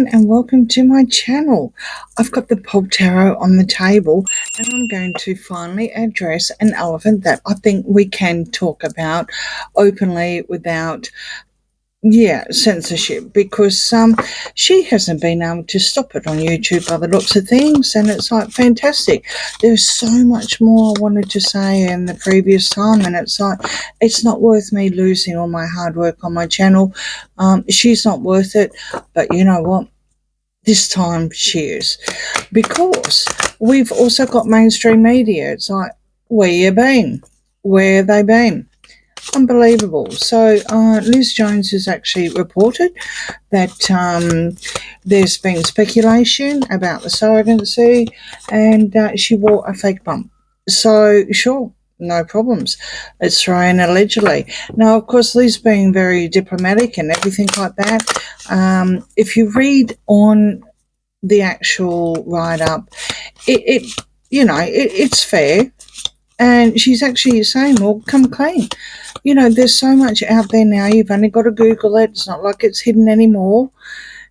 everyone, and welcome to my channel. I've got the Pop Tarot on the table, and I'm going to finally address an elephant that I think we can talk about openly without censorship, because she hasn't been able to stop it on YouTube by the looks of things, and it's like fantastic. There's so much more I wanted to say in the previous time, and it's like it's not worth me losing all my hard work on my channel. She's not worth it, but you know what? This time she is, because we've also got mainstream media. It's like, where you been? Where they been? Unbelievable. So Liz Jones has actually reported that there's been speculation about the surrogacy, and she wore a fake bump. So sure, no problems. It's thrown allegedly. Now, of course, Liz being very diplomatic and everything like that. If you read on the actual write-up, it's fair. And she's actually saying, well, come clean. There's so much out there now. You've only got to Google it. It's not like it's hidden anymore.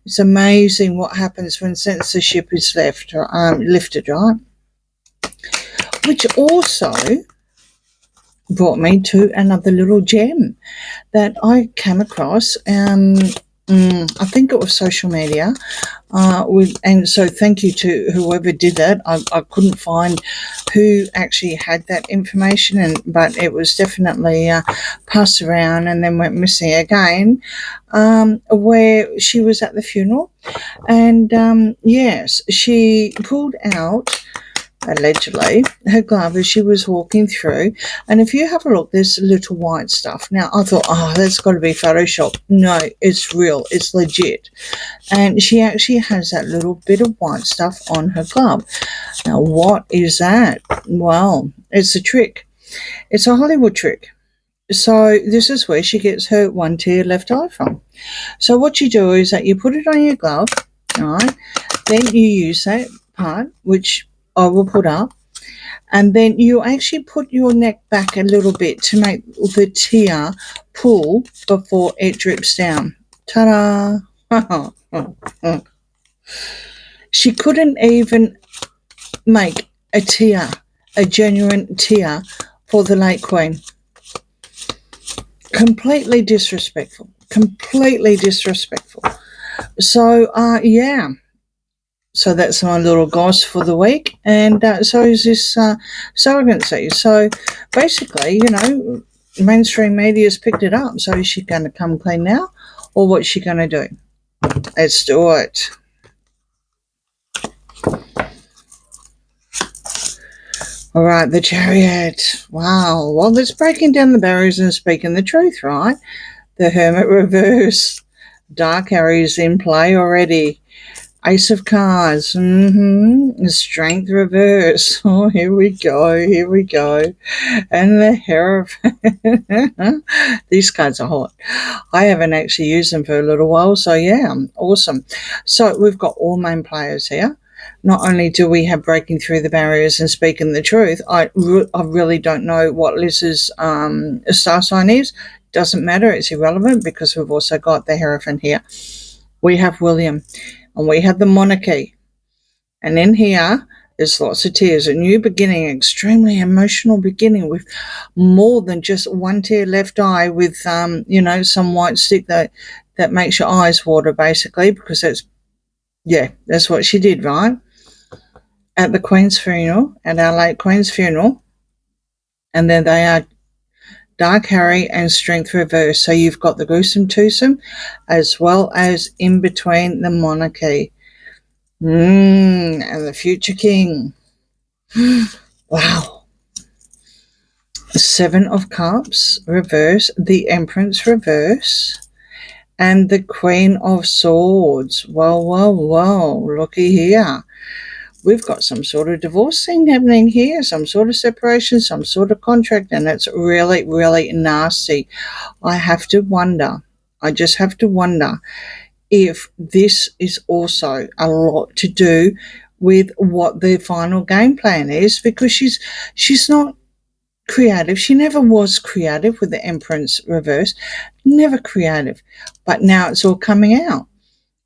It's amazing what happens when censorship is lifted, right? Which also brought me to another little gem that I came across. I think it was social media. And so thank you to whoever did that. I couldn't find who actually had that information, but it was definitely passed around and then went missing again, where she was at the funeral. And yes, she pulled out, allegedly, her glove as she was walking through. And if you have a look, there's little white stuff. Now, I thought, that's got to be Photoshop. No, it's real. It's legit. And she actually has that little bit of white stuff on her glove. Now, what is that? Well, it's a trick. It's a Hollywood trick. So this is where she gets her one tear left eye from. So what you do is that you put it on your glove, all right? Then you use that part, which I will put up, and then you actually put your neck back a little bit to make the tear pull before it drips down. Ta-da! She couldn't even make a tear, a genuine tear, for the late Queen. Completely disrespectful. Completely disrespectful. So, yeah. So that's my little goss for the week, and so is this surrogacy. So basically, mainstream media's picked it up. So is she going to come clean now, or what's she going to do? Let's do it. All right, the Chariot. Wow. Well, that's breaking down the barriers and speaking the truth, right? The Hermit reverse. Dark arrows in play already. Ace of Cards, Strength reverse. Oh, here we go. And the Hierophant. These cards are hot. I haven't actually used them for a little while, so yeah, awesome. So we've got all main players here. Not only do we have breaking through the barriers and speaking the truth, I really don't know what Liz's star sign is. Doesn't matter, it's irrelevant, because we've also got the Hierophant here. We have William. And we have the Monarchy. And in here, there's lots of tears. A new beginning, extremely emotional beginning, with more than just one tear left eye, with, some white stick that makes your eyes water, basically, because that's what she did, right? At the Queen's funeral, at our late Queen's funeral. And then they are Dark Harry and Strength reverse. So you've got the gruesome twosome, as well as in between the Monarchy. And the future king. Wow. The Seven of Cups reverse, the Empress reverse, and the Queen of Swords. Well, looky here. We've got some sort of divorce thing happening here, some sort of separation, some sort of contract, and it's really, really nasty. I just have to wonder if this is also a lot to do with what the final game plan is, because she's not creative. She never was creative with the Empress reverse, never creative. But now it's all coming out.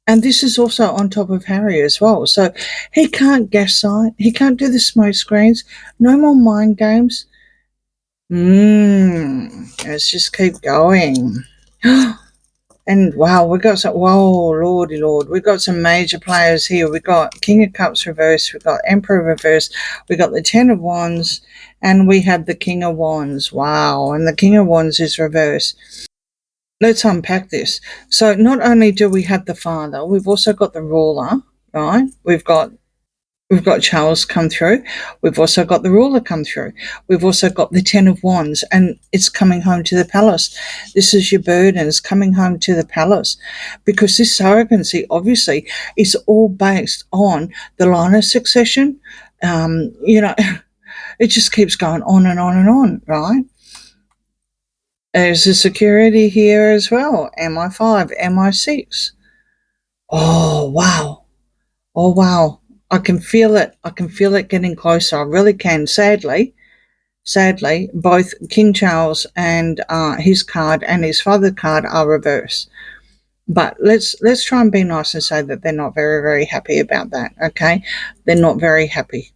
And this is also on top of Harry as well. So he can't gaslight. He can't do the smoke screens. No more mind games. Let's just keep going. And wow, we got some, whoa, lordy lord, we got some major players here. We got King of Cups reversed, we got Emperor reversed, we got the Ten of Wands, and we have the King of Wands. Wow, and the King of Wands is reversed. Let's unpack this. So not only do we have the father, we've also got the ruler, right? We've got Charles come through. We've also got the ruler come through. We've also got the Ten of Wands, and it's coming home to the palace. This is your burdens coming home to the palace, because this surrogacy obviously is all based on the line of succession. It just keeps going on and on and on, right? There's a security here as well. MI5, MI6. Oh, wow. Oh, wow. I can feel it. I can feel it getting closer. I really can. Sadly, both King Charles and his card and his father's card are reversed. But let's try and be nice and say that they're not very, very happy about that. Okay, they're not very happy.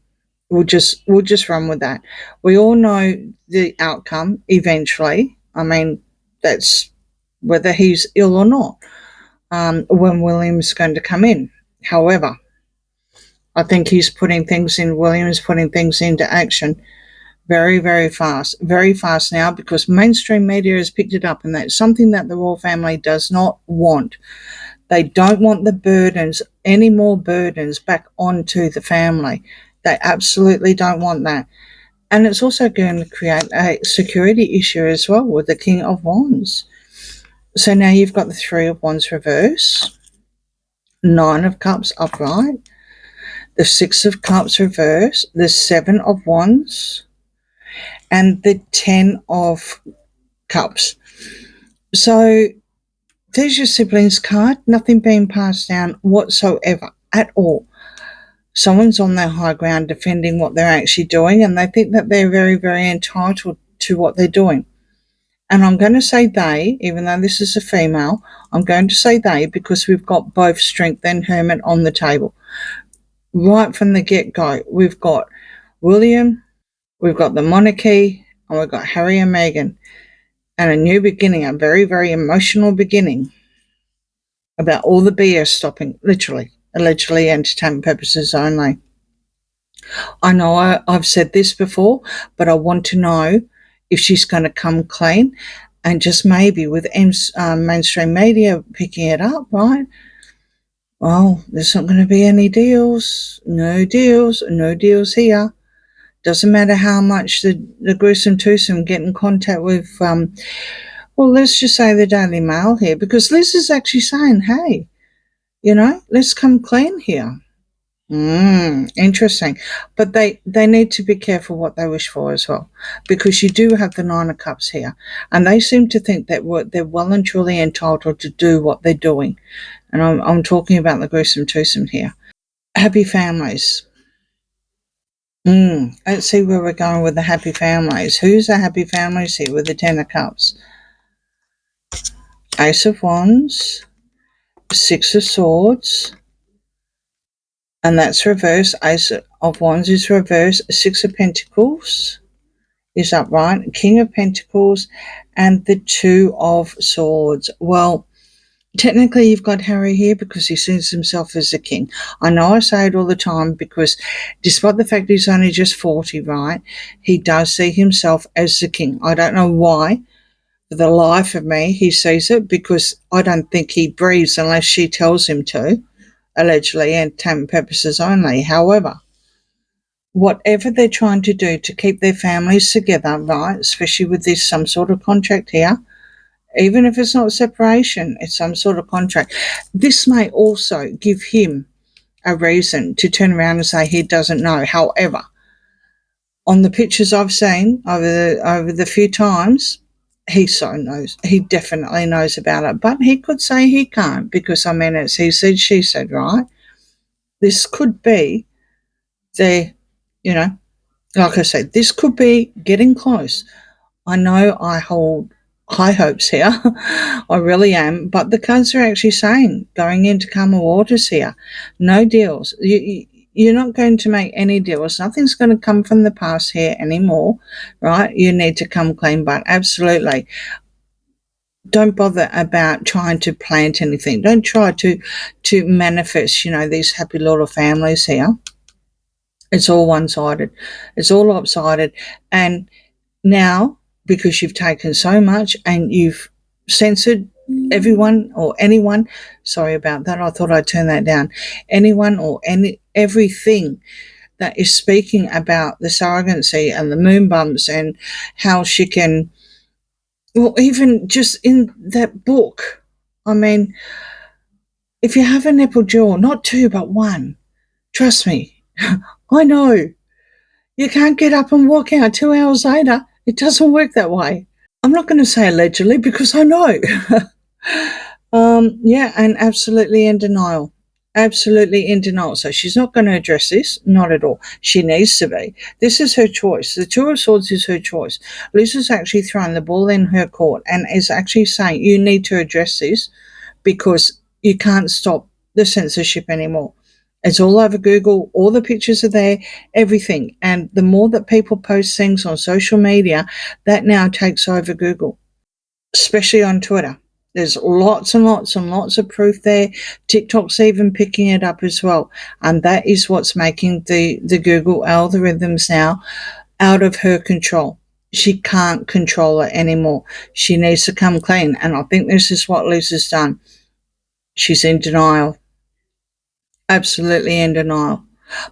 We'll just run with that. We all know the outcome eventually. I mean, that's whether he's ill or not. When William's going to come in. However, I think William's putting things into action very, very fast now, because mainstream media has picked it up, and that's something that the royal family does not want. They don't want the burdens, any more burdens back onto the family. They absolutely don't want that. And it's also going to create a security issue as well with the King of Wands. So now you've got the Three of Wands reverse, Nine of Cups upright, the Six of Cups reverse, the Seven of Wands, and the 10 of Cups. So there's your siblings card, nothing being passed down whatsoever at all. Someone's on their high ground defending what they're actually doing, and they think that they're very, very entitled to what they're doing. And I'm going to say they, even though this is a female, I'm going to say they because we've got both Strength and Hermit on the table. Right from the get-go, we've got William, we've got the monarchy, and we've got Harry and Meghan. And a new beginning, a very, very emotional beginning about all the BS stopping, literally, allegedly entertainment purposes only. I know I've said this before, but I want to know if she's going to come clean, and just maybe with mainstream media picking it up, right? Well, there's not going to be any deals. No deals here. Doesn't matter how much the gruesome twosome get in contact with, well, let's just say the Daily Mail here, because Liz is actually saying, hey, let's come clean here. Interesting. But they need to be careful what they wish for as well, because you do have the Nine of Cups here, and they seem to think that they're well and truly entitled to do what they're doing. And I'm talking about the gruesome twosome here. Happy families. Let's see where we're going with the happy families. Who's the happy families here with the Ten of Cups? Ace of Wands, Six of Swords, and that's reverse. Ace of Wands is reverse. Six of Pentacles is upright. King of Pentacles and the Two of Swords. Well, technically you've got Harry here because he sees himself as a king. I know I say it all the time, because despite the fact he's only just 40, right, he does see himself as the king. I don't know why. For the life of me, he sees it, because I don't think he breathes unless she tells him to. Allegedly, entertainment purposes only. However, whatever they're trying to do to keep their families together, right, especially with this some sort of contract here, even if it's not separation, it's some sort of contract. This may also give him a reason to turn around and say he doesn't know. However, on the pictures I've seen over the few times, he so knows. He definitely knows about it. But he could say he can't, because, I mean, it's he said, she said, right? This could be like I said, this could be getting close. I know I hold high hopes here. I really am. But the cards are actually saying going into calmer waters here. No deals. You're not going to make any deals. Nothing's going to come from the past here anymore, right? You need to come clean, but absolutely don't bother about trying to plant anything. Don't try to manifest, these happy little families here. It's all one-sided. It's all lopsided. And now, because you've taken so much and you've censored everyone or anyone, sorry about that, I thought I'd turn that down, anyone or everything that is speaking about the surrogacy and the moon bumps and how she can, well, even just in that book, I mean, if you have a nipple jaw, not two, but one, trust me, I know, you can't get up and walk out 2 hours later. It doesn't work that way. I'm not going to say allegedly because I know. Yeah, and absolutely in denial. Absolutely in denial. So she's not going to address this, not at all. She needs to be. This is her choice. The Two of Swords is her choice. Lisa's actually throwing the ball in her court and is actually saying you need to address this because you can't stop the censorship anymore. It's all over Google. All the pictures are there, everything. And the more that people post things on social media, that now takes over Google, especially on Twitter. There's lots and lots and lots of proof there. TikTok's even picking it up as well. And that is what's making the Google algorithms now out of her control. She can't control it anymore. She needs to come clean. And I think this is what Lisa's done. She's in denial. Absolutely in denial.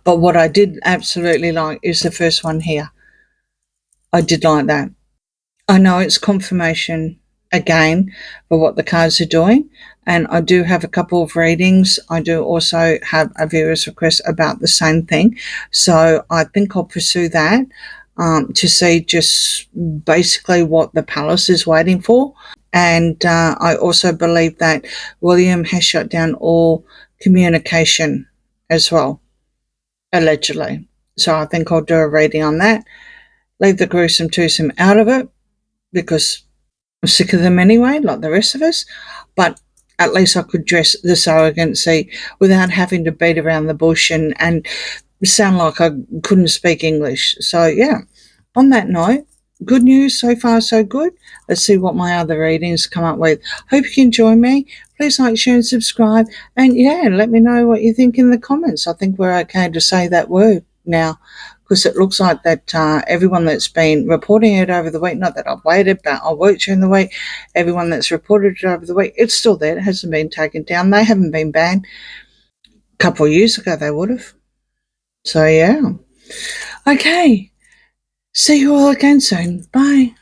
But what I did absolutely like is the first one here. I did like that. I know it's confirmation again for what the cards are doing, and I do have a couple of readings. I do also have a viewer's request about the same thing, so I think I'll pursue that to see just basically what the palace is waiting for. And I also believe that William has shut down all communication as well, allegedly. So I think I'll do a reading on that. Leave the gruesome twosome out of it because I'm sick of them anyway, like the rest of us. But at least I could dress the surrogacy without having to beat around the bush and sound like I couldn't speak English. So, yeah, on that note, good news so far, so good. Let's see what my other readings come up with. Hope you can join me. Please like, share and subscribe. And, yeah, let me know what you think in the comments. I think we're okay to say that word now because it looks like that everyone that's been reporting it over the week, not that I've waited, but I worked during the week, everyone that's reported it over the week, it's still there. It hasn't been taken down. They haven't been banned. A couple of years ago they would have. So, yeah. Okay. See you all again soon. Bye.